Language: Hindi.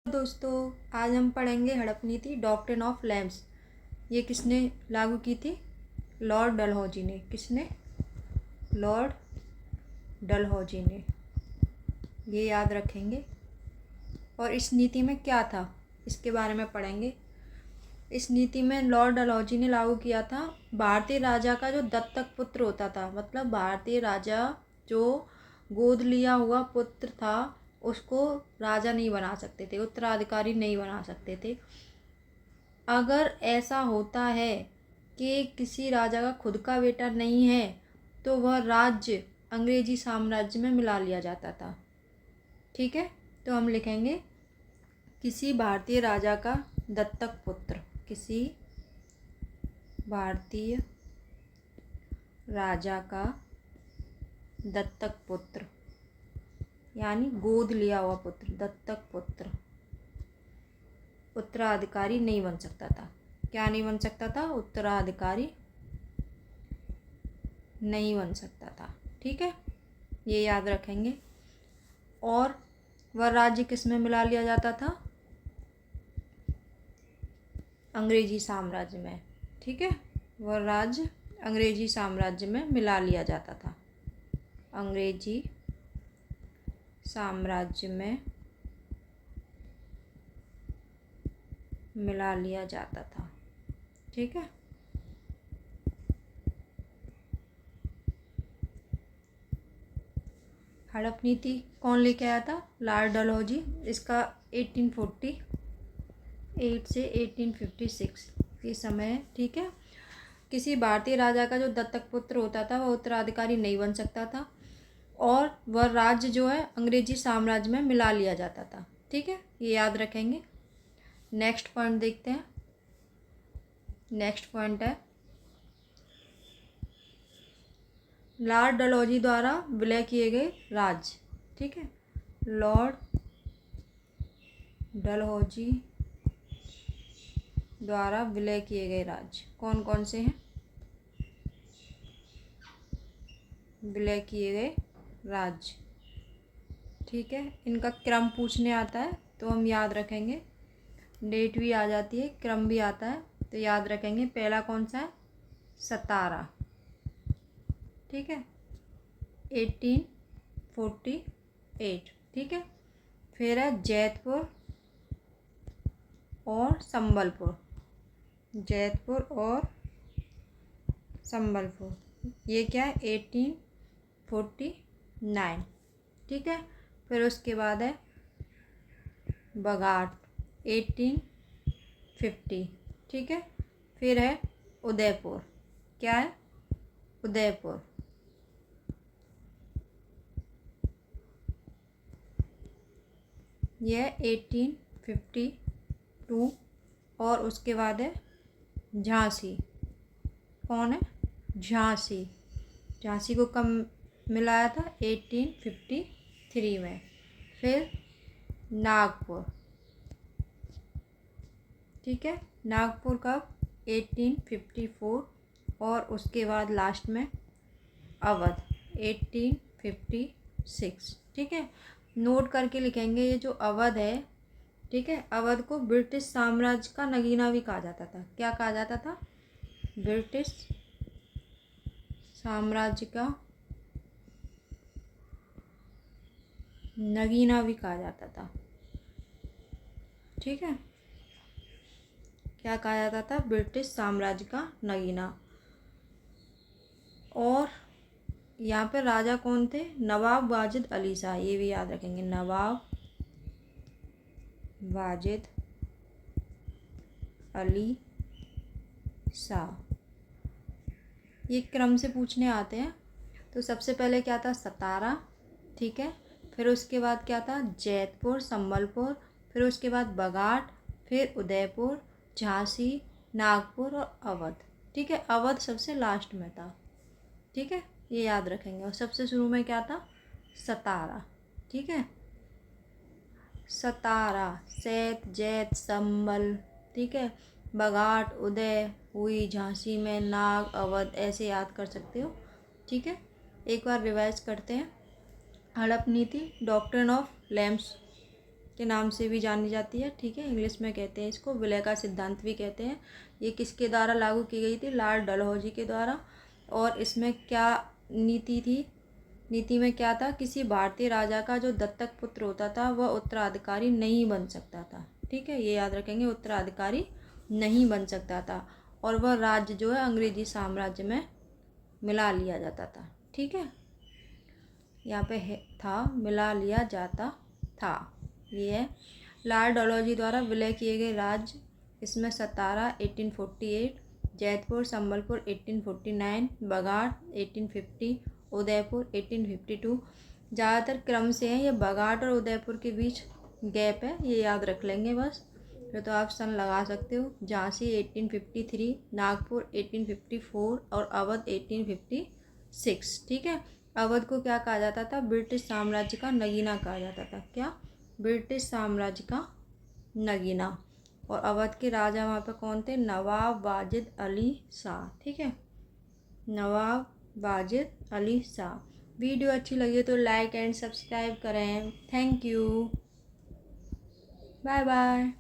दोस्तों, आज हम पढ़ेंगे हड़प नीति डॉक्ट्रिन ऑफ लैम्स। ये किसने लागू की थी? लॉर्ड डलहौजी ने। किसने? लॉर्ड डलहौजी ने। ये याद रखेंगे। और इस नीति में क्या था इसके बारे में पढ़ेंगे। इस नीति में लॉर्ड डलहौजी ने लागू किया था, भारतीय राजा का जो दत्तक पुत्र होता था, मतलब भारतीय राजा जो गोद लिया हुआ पुत्र था उसको राजा नहीं बना सकते थे, उत्तराधिकारी नहीं बना सकते थे। अगर ऐसा होता है कि किसी राजा का खुद का बेटा नहीं है तो वह राज्य अंग्रेजी साम्राज्य में मिला लिया जाता था। ठीक है, तो हम लिखेंगे किसी भारतीय राजा का दत्तक पुत्र, किसी भारतीय राजा का दत्तक पुत्र यानी गोद लिया हुआ पुत्र, दत्तक पुत्र उत्तराधिकारी नहीं बन सकता था। क्या नहीं बन सकता था? उत्तराधिकारी नहीं बन सकता था। ठीक है, ये याद रखेंगे। और वह राज्य किस में मिला लिया जाता था? अंग्रेजी साम्राज्य में। ठीक है, वह राज्य अंग्रेजी साम्राज्य में मिला लिया जाता था। अंग्रेजी साम्राज्य में मिला लिया जाता था। ठीक है, हड़प नीति कौन लेके आया था? लॉर्ड डलहौजी। इसका 1848 से 1856 के समय है। ठीक है, किसी भारतीय राजा का जो दत्तक पुत्र होता था वह उत्तराधिकारी नहीं बन सकता था और वह राज्य जो है अंग्रेजी साम्राज्य में मिला लिया जाता था। ठीक है, ये याद रखेंगे। नेक्स्ट पॉइंट देखते हैं। नेक्स्ट पॉइंट है लॉर्ड डलहौजी द्वारा विलय किए गए राज्य। ठीक है, लॉर्ड डलहौजी द्वारा विलय किए गए राज्य कौन कौन से हैं? विलय किए गए राज्य। ठीक है, इनका क्रम पूछने आता है तो हम याद रखेंगे। डेट भी आ जाती है, क्रम भी आता है, तो याद रखेंगे। पहला कौन सा है? सतारा। ठीक है, 1848। ठीक है, फिर है जैतपुर और संबलपुर। जैतपुर और संबलपुर ये क्या है? 1849। ठीक है, फिर उसके बाद है बघाट 1850। ठीक है, फिर है उदयपुर। क्या है? उदयपुर। यह 1852। और उसके बाद है झांसी। कौन है? झांसी। झांसी को कब मिलाया था? 1853 में। फिर नागपुर। ठीक है, नागपुर कब? 1854। और उसके बाद लास्ट में अवध 1856। ठीक है, नोट करके लिखेंगे ये जो अवध है। ठीक है, अवध को ब्रिटिश साम्राज्य का नगीना भी कहा जाता था। क्या कहा जाता था? ब्रिटिश साम्राज्य का नगीना भी कहा जाता था। ठीक है, क्या कहा जाता था? ब्रिटिश साम्राज्य का नगीना। और यहाँ पे राजा कौन थे? नवाब वाजिद अली शाह। ये भी याद रखेंगे, नवाब वाजिद अली शाह। ये क्रम से पूछने आते हैं। तो सबसे पहले क्या था? सतारा। ठीक है, फिर उसके बाद क्या था? जैतपुर, संबलपुर, फिर उसके बाद बघाट, फिर उदयपुर, झांसी, नागपुर और अवध। ठीक है, अवध सबसे लास्ट में था। ठीक है, ये याद रखेंगे। और सबसे शुरू में क्या था? सतारा। ठीक है, सतारा, सैत, जैत, संबल। ठीक है, बघाट, उदय, हुई, झांसी में, नाग, अवध, ऐसे याद कर सकते हो। ठीक है, एक बार रिवाइज करते हैं। हड़प नीति डॉक्ट्रिन ऑफ लैम्स के नाम से भी जानी जाती है, ठीक है। इंग्लिश में कहते हैं इसको विलय का सिद्धांत भी कहते हैं। ये किसके द्वारा लागू की गई थी? लॉर्ड डलहौजी के द्वारा। और इसमें क्या नीति थी? नीति में क्या था? किसी भारतीय राजा का जो दत्तक पुत्र होता था वह उत्तराधिकारी नहीं बन सकता था, ठीक है, ये याद रखेंगे, उत्तराधिकारी नहीं बन सकता था। और वह राज्य जो है अंग्रेजी साम्राज्य में मिला लिया जाता था, ठीक है। यहाँ पे था मिला लिया जाता था, ये है। लॉर्ड डलहौजी द्वारा विलय किए गए राज्य, इसमें सतारा 1848, जैतपुर संबलपुर 1849, बघाट 1850, उदयपुर 1852। ज़्यादातर क्रम से हैं, ये बघाट और उदयपुर के बीच गैप है, ये याद रख लेंगे बस। फिर तो आप सन लगा सकते हो। झांसी 1853, नागपुर 1854 और अवध 1856, ठीक है। अवध को क्या कहा जाता था? ब्रिटिश साम्राज्य का नगीना कहा जाता था। क्या? ब्रिटिश साम्राज्य का नगीना। और अवध के राजा वहाँ पे कौन थे? नवाब वाजिद अली शाह, ठीक है, नवाब वाजिद अली शाह। वीडियो अच्छी लगी तो लाइक एंड सब्सक्राइब करें। Thank you, bye bye.